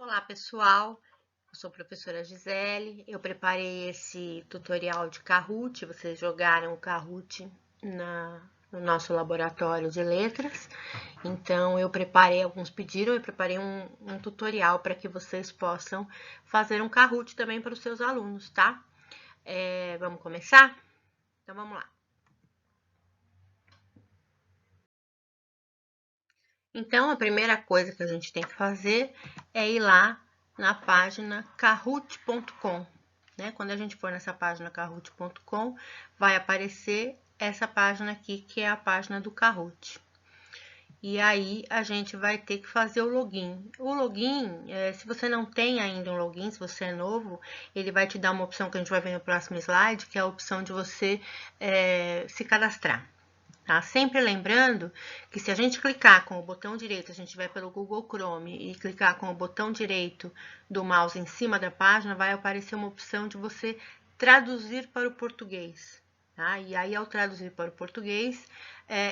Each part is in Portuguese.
Olá pessoal, eu sou a professora Gisele, eu preparei esse tutorial de Kahoot, vocês jogaram o Kahoot no nosso laboratório de letras, então eu preparei, alguns pediram, eu preparei um tutorial para que vocês possam fazer um Kahoot também para os seus alunos, tá? Vamos começar? Então vamos lá. Então, a primeira coisa que a gente tem que fazer é ir lá na página kahoot.com, né? Quando a gente for nessa página kahoot.com, vai aparecer essa página aqui, que é a página do Kahoot. E aí, a gente vai ter que fazer o login. O login, se você não tem ainda um login, se você é novo, ele vai te dar uma opção que a gente vai ver no próximo slide, que é a opção de você se cadastrar. Tá? Sempre lembrando que se a gente clicar com o botão direito, a gente vai pelo Google Chrome e clicar com o botão direito do mouse em cima da página, vai aparecer uma opção de você traduzir para o português. Tá? E aí, ao traduzir para o português,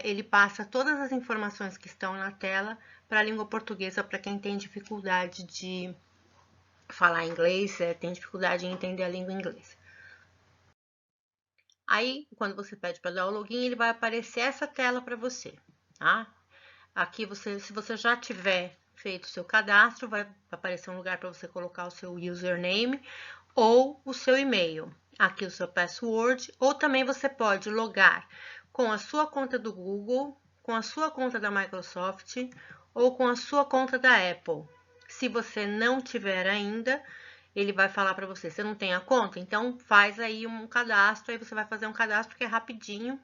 ele passa todas as informações que estão na tela para a língua portuguesa, para quem tem dificuldade de falar inglês, tem dificuldade em entender a língua inglesa. Aí, quando você pede para dar o login, ele vai aparecer essa tela para você, tá? Aqui, se você já tiver feito o seu cadastro, vai aparecer um lugar para você colocar o seu username ou o seu e-mail. Aqui o seu password, ou também você pode logar com a sua conta do Google, com a sua conta da Microsoft ou com a sua conta da Apple. Se você não tiver ainda, ele vai falar para você, você não tem a conta? Então, faz aí um cadastro, aí você vai fazer um cadastro que é rapidinho.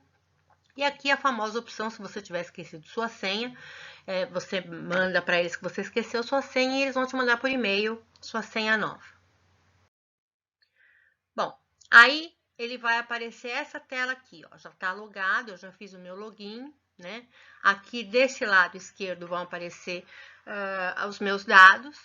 E aqui a famosa opção, se você tiver esquecido sua senha, você manda para eles que você esqueceu sua senha e eles vão te mandar por e-mail sua senha nova. Bom, aí ele vai aparecer essa tela aqui, ó, já está logado, eu já fiz o meu login, né? Aqui desse lado esquerdo vão aparecer os meus dados.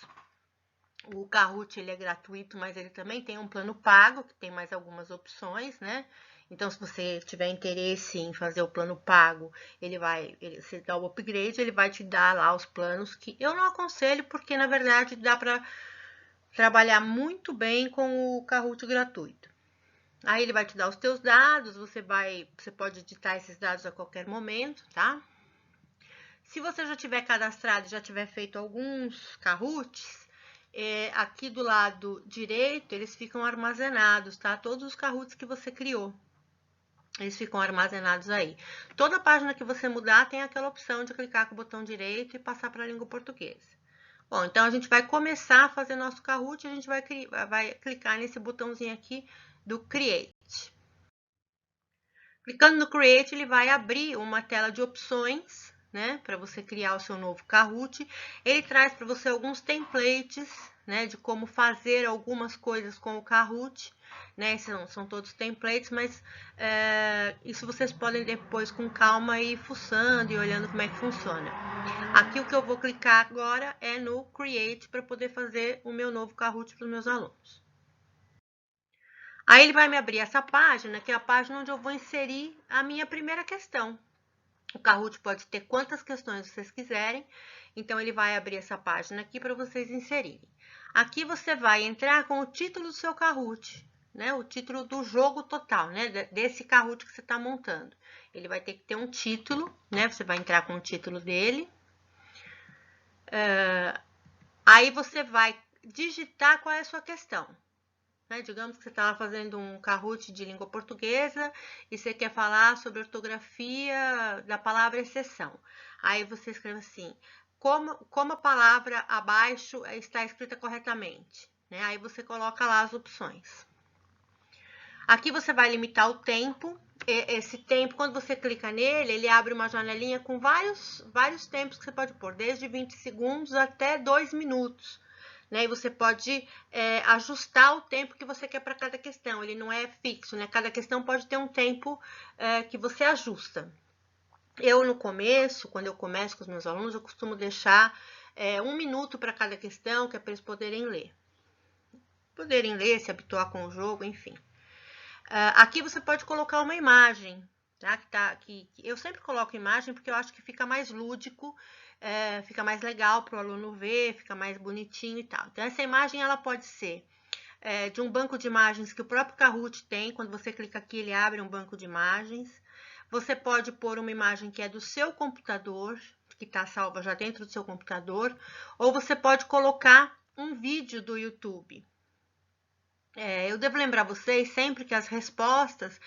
O Kahoot, ele é gratuito, mas ele também tem um plano pago, que tem mais algumas opções, né? Então, se você tiver interesse em fazer o plano pago, você dá o upgrade, ele vai te dar lá os planos que eu não aconselho, porque, na verdade, dá para trabalhar muito bem com o Kahoot gratuito. Aí, ele vai te dar os teus dados, você pode editar esses dados a qualquer momento, tá? Se você já tiver cadastrado, já tiver feito alguns Kahoots, aqui do lado direito, eles ficam armazenados, tá? Todos os Kahoots que você criou, eles ficam armazenados aí. Toda página que você mudar, tem aquela opção de clicar com o botão direito e passar para a língua portuguesa. Bom, então a gente vai começar a fazer nosso Kahoot, a gente vai clicar nesse botãozinho aqui do Create. Clicando no Create, ele vai abrir uma tela de opções, né, para você criar o seu novo Kahoot. Ele traz para você alguns templates, né, de como fazer algumas coisas com o Kahoot, né, são todos templates, mas isso vocês podem depois com calma ir fuçando e olhando como é que funciona. Aqui o que eu vou clicar agora é no Create para poder fazer o meu novo Kahoot para os meus alunos. Aí ele vai me abrir essa página, que é a página onde eu vou inserir a minha primeira questão. O Kahoot pode ter quantas questões vocês quiserem, então ele vai abrir essa página aqui para vocês inserirem. Aqui você vai entrar com o título do seu Kahoot, né? O título do jogo total, né? Desse Kahoot que você está montando. Ele vai ter que ter um título, né? Você vai entrar com o título dele. Aí você vai digitar qual é a sua questão. Né? Digamos que você está fazendo um Kahoot de língua portuguesa e você quer falar sobre ortografia da palavra exceção. Aí você escreve assim, como a palavra abaixo está escrita corretamente. Né? Aí você coloca lá as opções. Aqui você vai limitar o tempo. Esse tempo, quando você clica nele, ele abre uma janelinha com vários tempos que você pode pôr, desde 20 segundos até 2 minutos. Né? E você pode ajustar o tempo que você quer para cada questão. Ele não é fixo, né? Cada questão pode ter um tempo que você ajusta. Eu, no começo, quando eu começo com os meus alunos, eu costumo deixar 1 minuto para cada questão, que é para eles poderem ler. Se habituar com o jogo, enfim. Aqui você pode colocar uma imagem, tá? Eu sempre coloco imagem porque eu acho que fica mais lúdico fica mais legal para o aluno ver, fica mais bonitinho e tal. Então, essa imagem ela pode ser de um banco de imagens que o próprio Kahoot tem. Quando você clica aqui, ele abre um banco de imagens. Você pode pôr uma imagem que é do seu computador, que está salva já dentro do seu computador, ou você pode colocar um vídeo do YouTube. Eu devo lembrar vocês sempre que as respostas,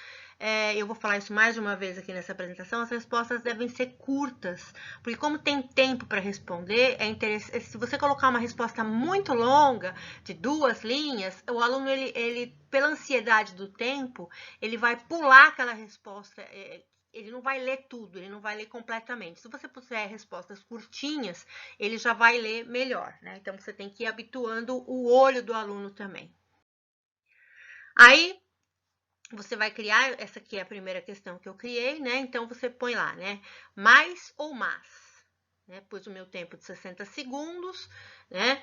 eu vou falar isso mais de uma vez aqui nessa apresentação, as respostas devem ser curtas, porque como tem tempo para responder, é interessante, se você colocar uma resposta muito longa, de 2 linhas, o aluno, ele pela ansiedade do tempo, ele vai pular aquela resposta, ele não vai ler tudo, ele não vai ler completamente. Se você puser respostas curtinhas, ele já vai ler melhor, né? Então, você tem que ir habituando o olho do aluno também. Aí, você vai criar, essa aqui é a primeira questão que eu criei, né? Então, você põe lá, né? Mais ou mas, né? Pus o meu tempo de 60 segundos, né?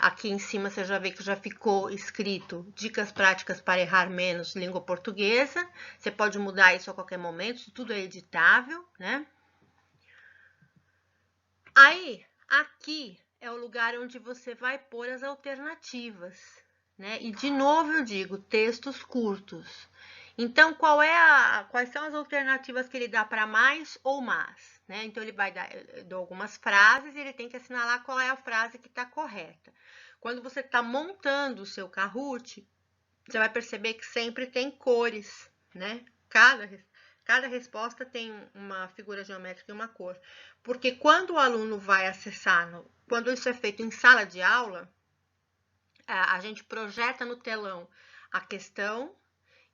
Aqui em cima você já vê que já ficou escrito dicas práticas para errar menos língua portuguesa. Você pode mudar isso a qualquer momento, isso tudo é editável, né? Aí, aqui é o lugar onde você vai pôr as alternativas, né? E de novo eu digo, textos curtos. Então, quais são as alternativas que ele dá para mais ou mas, né? Então, ele vai dar algumas frases e ele tem que assinalar qual é a frase que está correta. Quando você está montando o seu Kahoot, você vai perceber que sempre tem cores, né? Cada resposta tem uma figura geométrica e uma cor. Porque quando o aluno vai acessar, quando isso é feito em sala de aula, a gente projeta no telão a questão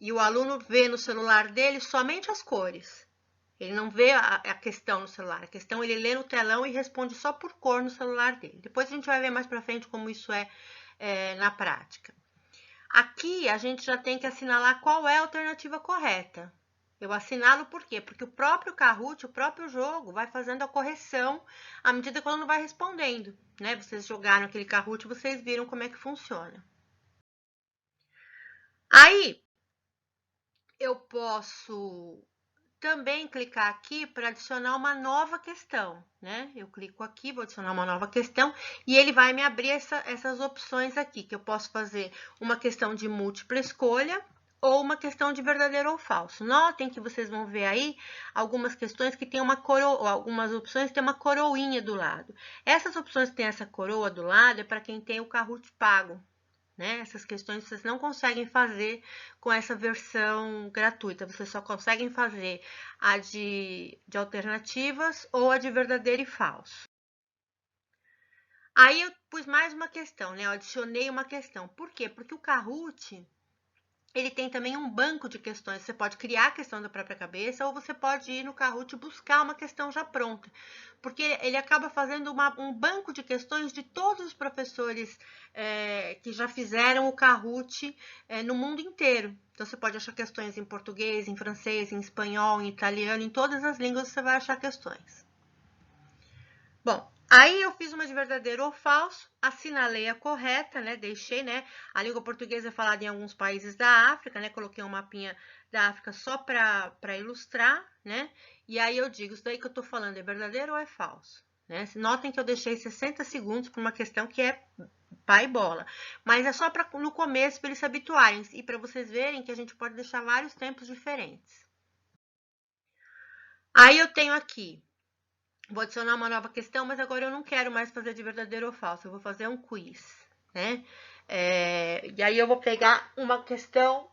e o aluno vê no celular dele somente as cores. Ele não vê a questão no celular. A questão ele lê no telão e responde só por cor no celular dele. Depois a gente vai ver mais para frente como isso é na prática. Aqui a gente já tem que assinalar qual é a alternativa correta. Eu assinalo por quê? Porque o próprio Kahoot, o próprio jogo, vai fazendo a correção à medida que o aluno vai respondendo, né? Vocês jogaram aquele Kahoot, vocês viram como é que funciona. Aí, eu posso também clicar aqui para adicionar uma nova questão, né? Eu clico aqui, vou adicionar uma nova questão e ele vai me abrir essas opções aqui, que eu posso fazer uma questão de múltipla escolha ou uma questão de verdadeiro ou falso. Notem que vocês vão ver aí algumas questões que tem uma coroa, algumas opções que tem uma coroinha do lado. Essas opções que tem essa coroa do lado é para quem tem o Kahoot pago. Né? Essas questões vocês não conseguem fazer com essa versão gratuita, vocês só conseguem fazer a de alternativas ou a de verdadeiro e falso. Aí eu pus mais uma questão, né? Eu adicionei uma questão. Por quê? Porque o Kahoot, ele tem também um banco de questões. Você pode criar a questão da própria cabeça ou você pode ir no Kahoot buscar uma questão já pronta. Porque ele acaba fazendo um banco de questões de todos os professores que já fizeram o Kahoot no mundo inteiro. Então, você pode achar questões em português, em francês, em espanhol, em italiano, em todas as línguas você vai achar questões. Bom, aí eu fiz uma de verdadeiro ou falso, assinalei a correta, né? Deixei, né? A língua portuguesa é falada em alguns países da África, né? Coloquei um mapinha da África só para ilustrar, né? E aí eu digo, isso daí que eu tô falando é verdadeiro ou é falso? Né? Notem que eu deixei 60 segundos para uma questão que é pai bola. Mas é só no começo para eles se habituarem e para vocês verem que a gente pode deixar vários tempos diferentes. Aí eu tenho aqui. Vou adicionar uma nova questão, mas agora eu não quero mais fazer de verdadeiro ou falso. Eu vou fazer um quiz, né? E aí eu vou pegar uma questão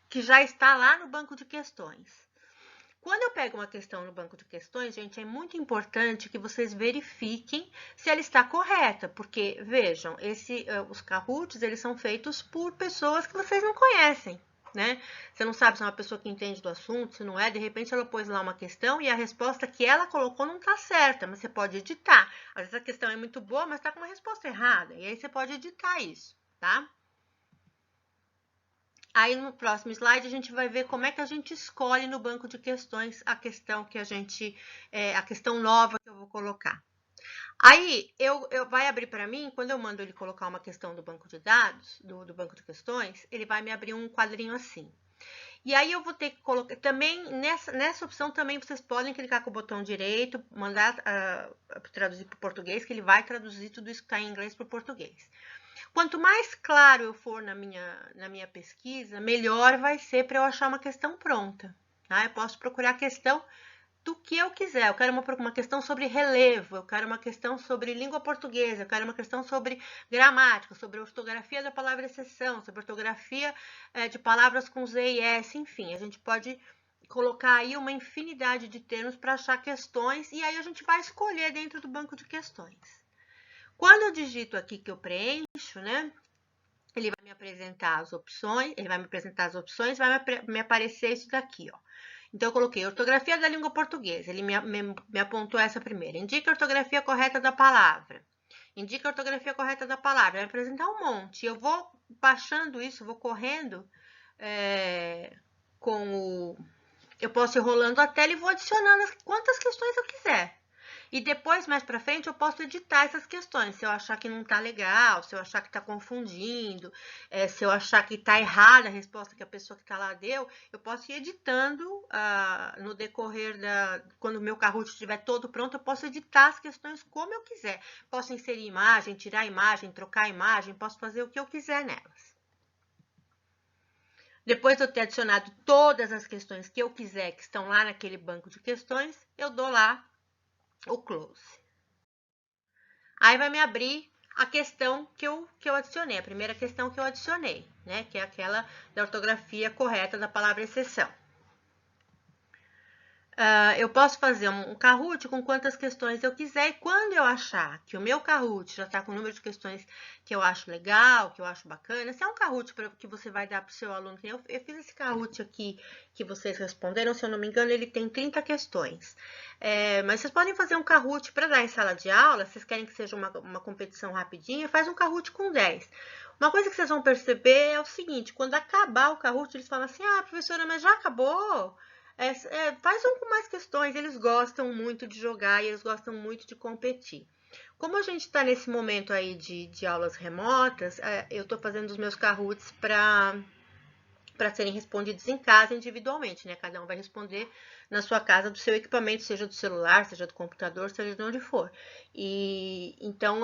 que já está lá no banco de questões. Quando eu pego uma questão no banco de questões, gente, é muito importante que vocês verifiquem se ela está correta, porque, vejam, os Kahoots, eles são feitos por pessoas que vocês não conhecem, né? Você não sabe se é uma pessoa que entende do assunto, se não é, de repente ela pôs lá uma questão e a resposta que ela colocou não está certa, mas você pode editar. Às vezes a questão é muito boa, mas está com uma resposta errada, e aí você pode editar isso, tá? Aí no próximo slide a gente vai ver como é que a gente escolhe no banco de questões a questão que a questão nova que eu vou colocar. Aí vai abrir para mim, quando eu mando ele colocar uma questão do banco de dados, do banco de questões, ele vai me abrir um quadrinho assim. E aí eu vou ter que colocar, também nessa opção também vocês podem clicar com o botão direito, mandar traduzir para o português, que ele vai traduzir tudo isso que está em inglês para o português. Quanto mais claro eu for na minha pesquisa, melhor vai ser para eu achar uma questão pronta. Tá? Eu posso procurar a questão do que eu quiser. Eu quero uma questão sobre relevo, eu quero uma questão sobre língua portuguesa, eu quero uma questão sobre gramática, sobre ortografia da palavra exceção, sobre ortografia de palavras com Z e S, enfim. A gente pode colocar aí uma infinidade de termos para achar questões e aí a gente vai escolher dentro do banco de questões. Quando eu digito aqui que eu preencho, né? Ele vai me apresentar as opções, vai me aparecer isso daqui, ó. Então, eu coloquei ortografia da língua portuguesa. Ele me apontou essa primeira. Indica a ortografia correta da palavra. Indica a ortografia correta da palavra. Vai me apresentar um monte. Eu vou baixando isso, vou correndo eu posso ir rolando a tela e vou adicionando quantas questões eu quiser. E depois, mais para frente, eu posso editar essas questões. Se eu achar que não está legal, se eu achar que está confundindo, se eu achar que está errada a resposta que a pessoa que está lá deu, eu posso ir editando no decorrer quando o meu Kahoot estiver todo pronto, eu posso editar as questões como eu quiser. Posso inserir imagem, tirar imagem, trocar imagem, posso fazer o que eu quiser nelas. Depois de eu ter adicionado todas as questões que eu quiser, que estão lá naquele banco de questões, eu dou lá o close. Aí vai me abrir a questão que eu adicionei, a primeira questão que eu adicionei, né? Que é aquela da ortografia correta da palavra exceção. Eu posso fazer um Kahoot com quantas questões eu quiser, e quando eu achar que o meu Kahoot já está com o número de questões que eu acho legal, que eu acho bacana, se é um Kahoot que você vai dar para o seu aluno, eu fiz esse Kahoot aqui que vocês responderam, se eu não me engano, ele tem 30 questões. Mas vocês podem fazer um Kahoot para dar em sala de aula, se vocês querem que seja uma competição rapidinha, faz um Kahoot com 10. Uma coisa que vocês vão perceber é o seguinte, quando acabar o Kahoot, eles falam assim, professora, mas já acabou? Faz um com mais questões, eles gostam muito de jogar e eles gostam muito de competir. Como a gente está nesse momento aí de aulas remotas, eu estou fazendo os meus Kahoots para serem respondidos em casa individualmente, né? Cada um vai responder na sua casa do seu equipamento, seja do celular, seja do computador, seja de onde for. E então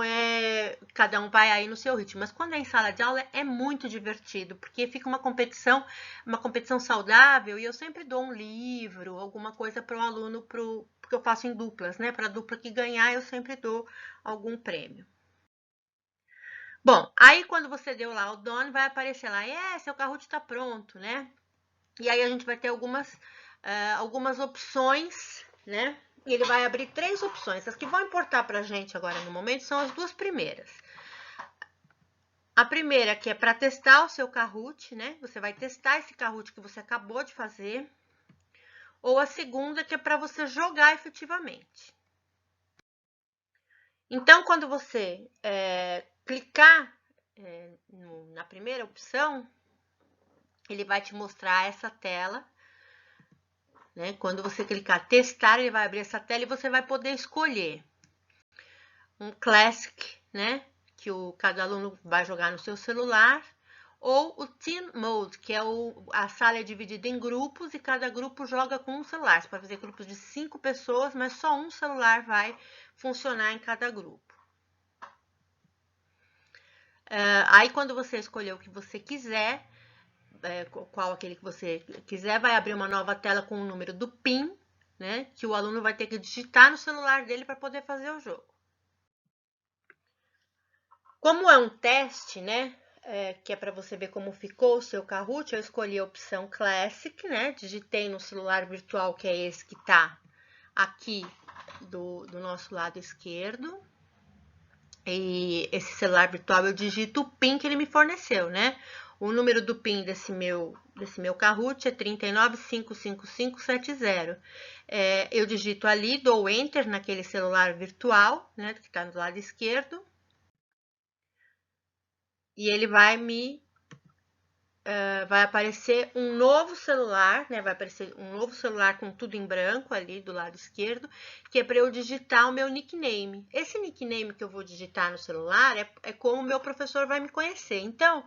cada um vai aí no seu ritmo. Mas quando é em sala de aula é muito divertido, porque fica uma competição saudável e eu sempre dou um livro, alguma coisa para o aluno, porque eu faço em duplas, né? Para a dupla que ganhar, eu sempre dou algum prêmio. Bom, aí quando você deu lá o done, vai aparecer lá, seu Kahoot está pronto, né? E aí a gente vai ter algumas opções, né? E ele vai abrir 3 opções. As que vão importar pra gente agora no momento são as 2 primeiras. A primeira que é para testar o seu Kahoot, né? Você vai testar esse Kahoot que você acabou de fazer. Ou a segunda que é para você jogar efetivamente. Então, quando você clicar na primeira opção, ele vai te mostrar essa tela, né? Quando você clicar testar, ele vai abrir essa tela e você vai poder escolher um Classic, né? Que cada aluno vai jogar no seu celular, ou o Team Mode, que é a sala é dividida em grupos e cada grupo joga com um celular. Você pode fazer grupos de 5 pessoas, mas só um celular vai funcionar em cada grupo. Aí, quando você escolher o que você quiser, qual aquele que você quiser, vai abrir uma nova tela com o número do PIN, né? Que o aluno vai ter que digitar no celular dele para poder fazer o jogo. Como é um teste, né? Que é para você ver como ficou o seu Kahoot, eu escolhi a opção Classic, né? Digitei no celular virtual, que é esse que está aqui do nosso lado esquerdo. E esse celular virtual eu digito o PIN que ele me forneceu, né? O número do PIN desse meu Kahoot é 3955570. Eu digito ali, dou Enter naquele celular virtual, né? Que está do lado esquerdo. E ele vai vai aparecer um novo celular, né? Vai aparecer um novo celular com tudo em branco ali do lado esquerdo, que é para eu digitar o meu nickname. Esse nickname que eu vou digitar no celular é como o meu professor vai me conhecer. Então,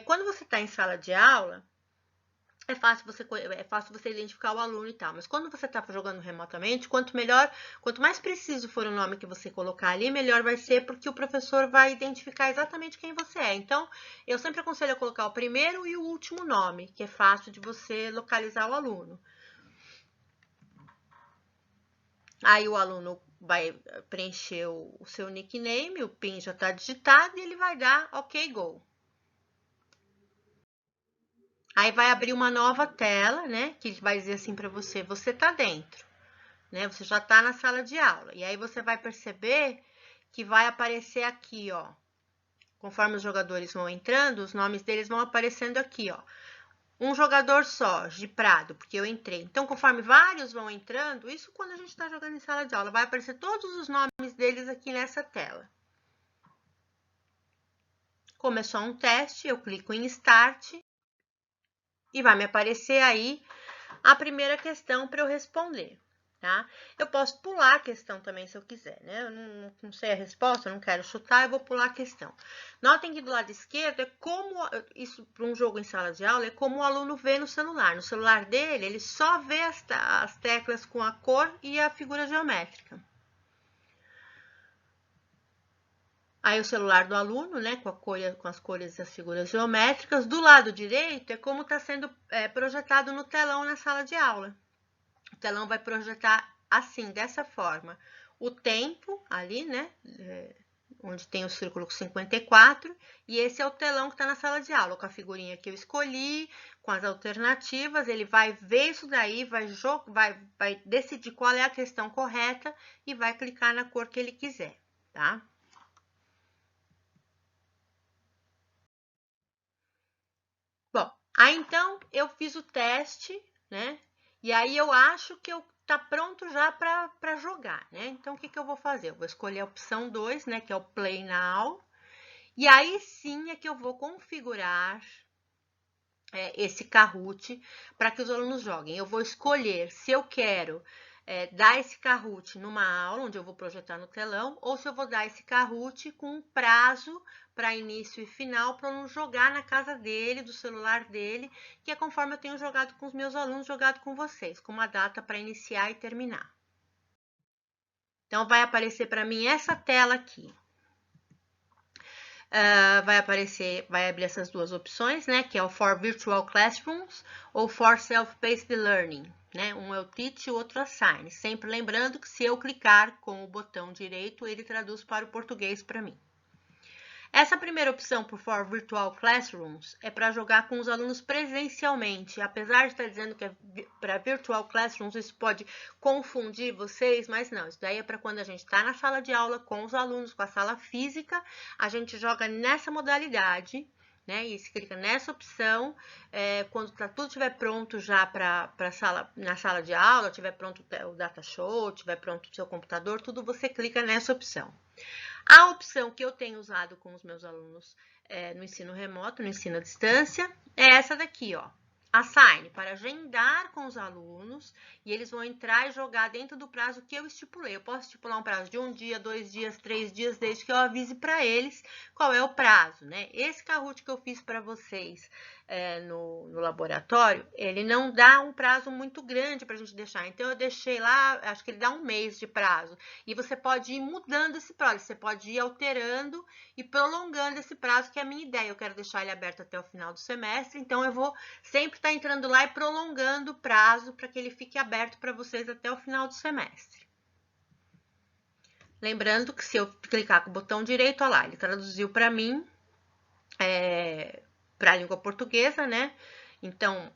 quando você está em sala de aula, é fácil você identificar o aluno e tal. Mas quando você está jogando remotamente, quanto mais preciso for o nome que você colocar ali, melhor vai ser, porque o professor vai identificar exatamente quem você é. Então, eu sempre aconselho a colocar o primeiro e o último nome, que é fácil de você localizar o aluno. Aí o aluno vai preencher o seu nickname, o PIN já está digitado e ele vai dar OK, go. Aí vai abrir uma nova tela, né? Que vai dizer assim para você, você está dentro, né? Você já está na sala de aula. E aí você vai perceber que vai aparecer aqui, ó. Conforme os jogadores vão entrando, os nomes deles vão aparecendo aqui, ó. Um jogador só, de Prado, porque eu entrei. Então, conforme vários vão entrando, isso quando a gente está jogando em sala de aula, vai aparecer todos os nomes deles aqui nessa tela. Como é só um teste, eu clico em Start e vai me aparecer aí a primeira questão para eu responder, tá? Eu posso pular a questão também se eu quiser, né? Eu não sei a resposta, eu não quero chutar, eu vou pular a questão. Notem que do lado esquerdo é como, isso para um jogo em sala de aula, é como o aluno vê no celular. No celular dele, ele só vê as teclas com a cor e a figura geométrica. Aí o celular do aluno, né, com as cores e as figuras geométricas. Do lado direito é como está sendo projetado no telão na sala de aula. O telão vai projetar assim, dessa forma. O tempo ali, né, onde tem o círculo 54, e esse é o telão que está na sala de aula, com a figurinha que eu escolhi, com as alternativas, ele vai ver isso daí, vai decidir qual é a questão correta e vai clicar na cor que ele quiser, tá? Bom, aí então eu fiz o teste, né? E aí eu acho que tá pronto já para jogar, né? Então o que eu vou fazer? Eu vou escolher a opção 2, né, que é o Play Now. E aí sim é que eu vou configurar esse Kahoot para que os alunos joguem. Eu vou escolher se eu quero dar esse Kahoot numa aula, onde eu vou projetar no telão, ou se eu vou dar esse Kahoot com um prazo para início e final, para não jogar na casa dele, do celular dele, que é conforme eu tenho jogado com os meus alunos, jogado com vocês, com uma data para iniciar e terminar. Então, vai aparecer para mim essa tela aqui. Vai abrir essas duas opções, né? Que é o For Virtual Classrooms ou For Self-Paced Learning, né? Um é o Teach e o outro Assign. Sempre lembrando que se eu clicar com o botão direito, ele traduz para o português para mim. Essa primeira opção por For Virtual Classrooms é para jogar com os alunos presencialmente. Apesar de estar dizendo que é para Virtual Classrooms, isso pode confundir vocês, mas não. Isso daí é para quando a gente está na sala de aula com os alunos, com a sala física, a gente joga nessa modalidade, né? E se clica nessa opção, quando tudo estiver pronto já na sala de aula, tiver pronto o data show, tiver pronto o seu computador, tudo você clica nessa opção. A opção que eu tenho usado com os meus alunos no ensino remoto, no ensino à distância, é essa daqui, ó. Assign, para agendar com os alunos, e eles vão entrar e jogar dentro do prazo que eu estipulei. Eu posso estipular um prazo de 1 dia, 2 dias, 3 dias, desde que eu avise para eles qual é o prazo, né? Esse Kahoot que eu fiz para vocês no laboratório, ele não dá um prazo muito grande para a gente deixar. Então, eu deixei lá, acho que ele dá 1 mês de prazo. E você pode ir mudando esse prazo, você pode ir alterando e prolongando esse prazo, que é a minha ideia. Eu quero deixar ele aberto até o final do semestre, então eu vou sempre estar entrando lá e prolongando o prazo para que ele fique aberto para vocês até o final do semestre. Lembrando que se eu clicar com o botão direito, olha lá, ele traduziu para mim para a língua portuguesa, né? Então,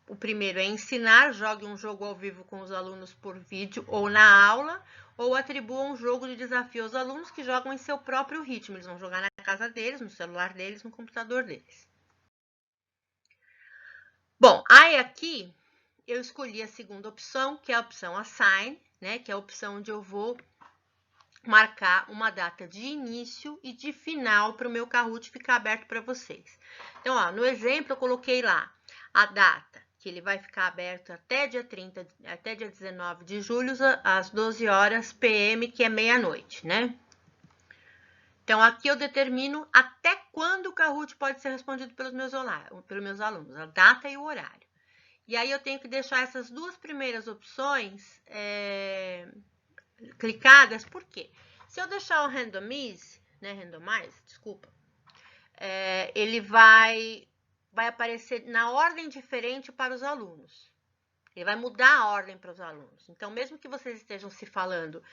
o primeiro é ensinar, jogue um jogo ao vivo com os alunos por vídeo ou na aula, ou atribua um jogo de desafio aos alunos que jogam em seu próprio ritmo. Eles vão jogar na casa deles, no celular deles, no computador deles. Bom, aí aqui eu escolhi a segunda opção, que é a opção Assign, né? Que é a opção onde eu vou marcar uma data de início e de final para o meu Kahoot ficar aberto para vocês. Então, ó, no exemplo eu coloquei lá a data, que ele vai ficar aberto até dia 30, até dia 19 de julho, às 12 horas PM, que é meia-noite, né? Então, aqui eu determino até quando o Kahoot pode ser respondido pelos meus alunos, a data e o horário. E aí eu tenho que deixar essas duas primeiras opções clicadas, por quê? Se eu deixar o randomize, né, randomize, desculpa, ele vai aparecer na ordem diferente para os alunos. Ele vai mudar a ordem para os alunos. Então, mesmo que vocês estejam se falando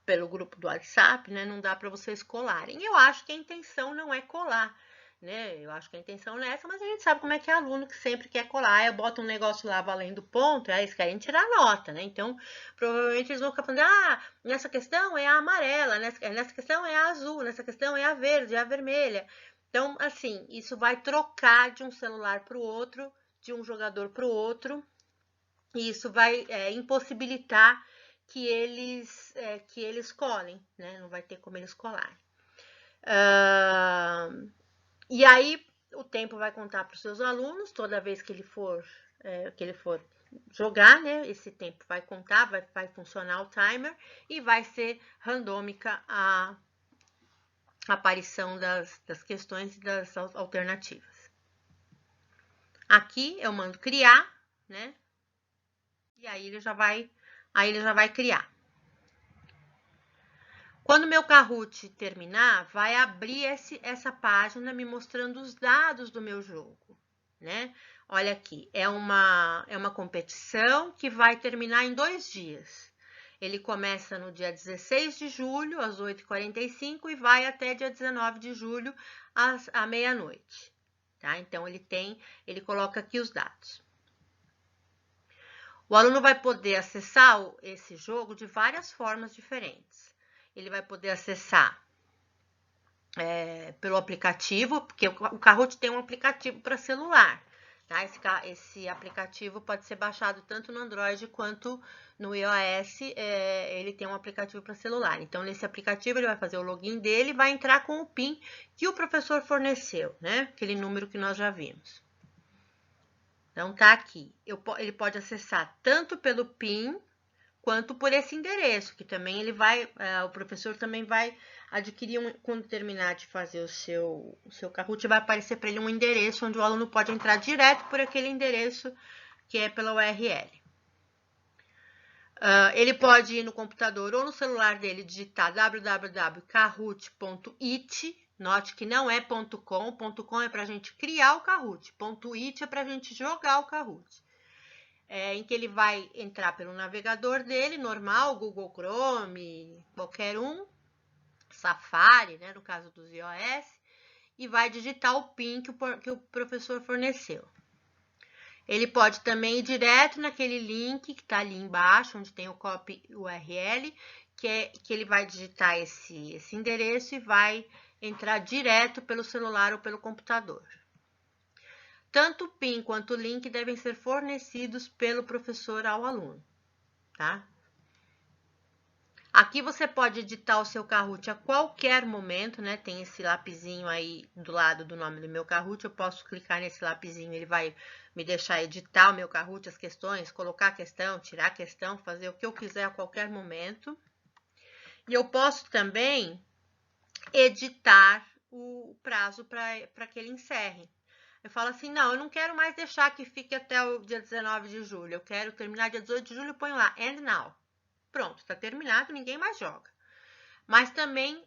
pelo grupo do WhatsApp, né, não dá para vocês colarem. Eu acho que a intenção não é colar, né? Eu acho que a intenção não é essa, mas a gente sabe como é que é aluno que sempre quer colar. Eu boto um negócio lá valendo ponto, aí eles querem tirar nota, né? Então, provavelmente eles vão ficar falando, nessa questão é a amarela, nessa questão é a azul, nessa questão é a verde, é a vermelha. Então, assim, isso vai trocar de um celular para o outro, de um jogador para o outro, e isso vai impossibilitar que eles colhem, né? Não vai ter como eles colarem. E aí o tempo vai contar para os seus alunos, toda vez que ele for jogar, né? Esse tempo vai contar, vai funcionar o timer e vai ser randômica a aparição das questões e das alternativas. Aqui eu mando criar, né? E aí ele já vai criar. Quando meu Kahoot terminar, vai abrir essa página me mostrando os dados do meu jogo, né? Olha aqui, é uma competição que vai terminar em 2 dias. Ele começa no dia 16 de julho, às 8h45, e vai até dia 19 de julho, à meia-noite. Tá? Então, ele coloca aqui os dados. O aluno vai poder acessar esse jogo de várias formas diferentes. Ele vai poder acessar pelo aplicativo, porque o Kahoot tem um aplicativo para celular. Tá? Esse aplicativo pode ser baixado tanto no Android quanto no iOS. Ele tem um aplicativo para celular. Então, nesse aplicativo, ele vai fazer o login dele e vai entrar com o PIN que o professor forneceu, né? Aquele número que nós já vimos. Então, tá aqui. Ele pode acessar tanto pelo PIN quanto por esse endereço, que também o professor também vai adquirir, quando terminar de fazer o seu Kahoot, vai aparecer para ele um endereço onde o aluno pode entrar direto por aquele endereço que é pela URL. Ele pode ir no computador ou no celular dele, digitar www.kahoot.it. Note que não é .com. .com é para a gente criar o Kahoot. .it é para a gente jogar o Kahoot. Em que ele vai entrar pelo navegador dele, normal, Google Chrome, qualquer um, Safari, né, no caso dos iOS, e vai digitar o PIN que o professor forneceu. Ele pode também ir direto naquele link que está ali embaixo, onde tem o copy URL, que ele vai digitar esse endereço e vai entrar direto pelo celular ou pelo computador. Tanto o PIN quanto o link devem ser fornecidos pelo professor ao aluno, tá? Aqui você pode editar o seu Kahoot a qualquer momento, né? Tem esse lapisinho aí do lado do nome do meu Kahoot. Eu posso clicar nesse lapisinho, ele vai me deixar editar o meu Kahoot, as questões, colocar a questão, tirar a questão, fazer o que eu quiser a qualquer momento. E eu posso também editar o prazo para que ele encerre. Eu falo assim, não, eu não quero mais deixar que fique até o dia 19 de julho. Eu quero terminar dia 18 de julho, eu ponho lá, end now. Pronto, está terminado, ninguém mais joga. Mas também,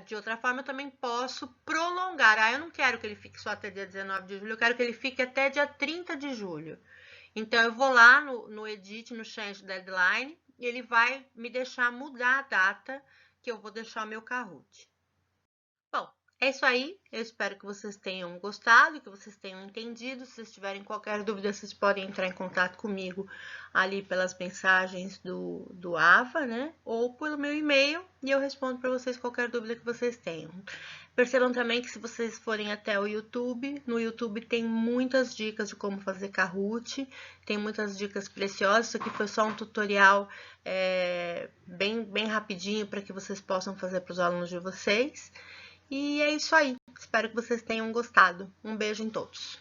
de outra forma, eu também posso prolongar. Eu não quero que ele fique só até dia 19 de julho, eu quero que ele fique até dia 30 de julho. Então, eu vou lá no Edit, no Change Deadline, e ele vai me deixar mudar a data que eu vou deixar o meu Kahoot. Bom, é isso aí, eu espero que vocês tenham gostado, que vocês tenham entendido. Se vocês tiverem qualquer dúvida, vocês podem entrar em contato comigo ali pelas mensagens do AVA, né? Ou pelo meu e-mail, e eu respondo para vocês qualquer dúvida que vocês tenham. Percebam também que se vocês forem até o YouTube, no YouTube tem muitas dicas de como fazer Kahoot, tem muitas dicas preciosas. Isso aqui foi só um tutorial bem rapidinho para que vocês possam fazer para os alunos de vocês. E é isso aí. Espero que vocês tenham gostado. Um beijo em todos.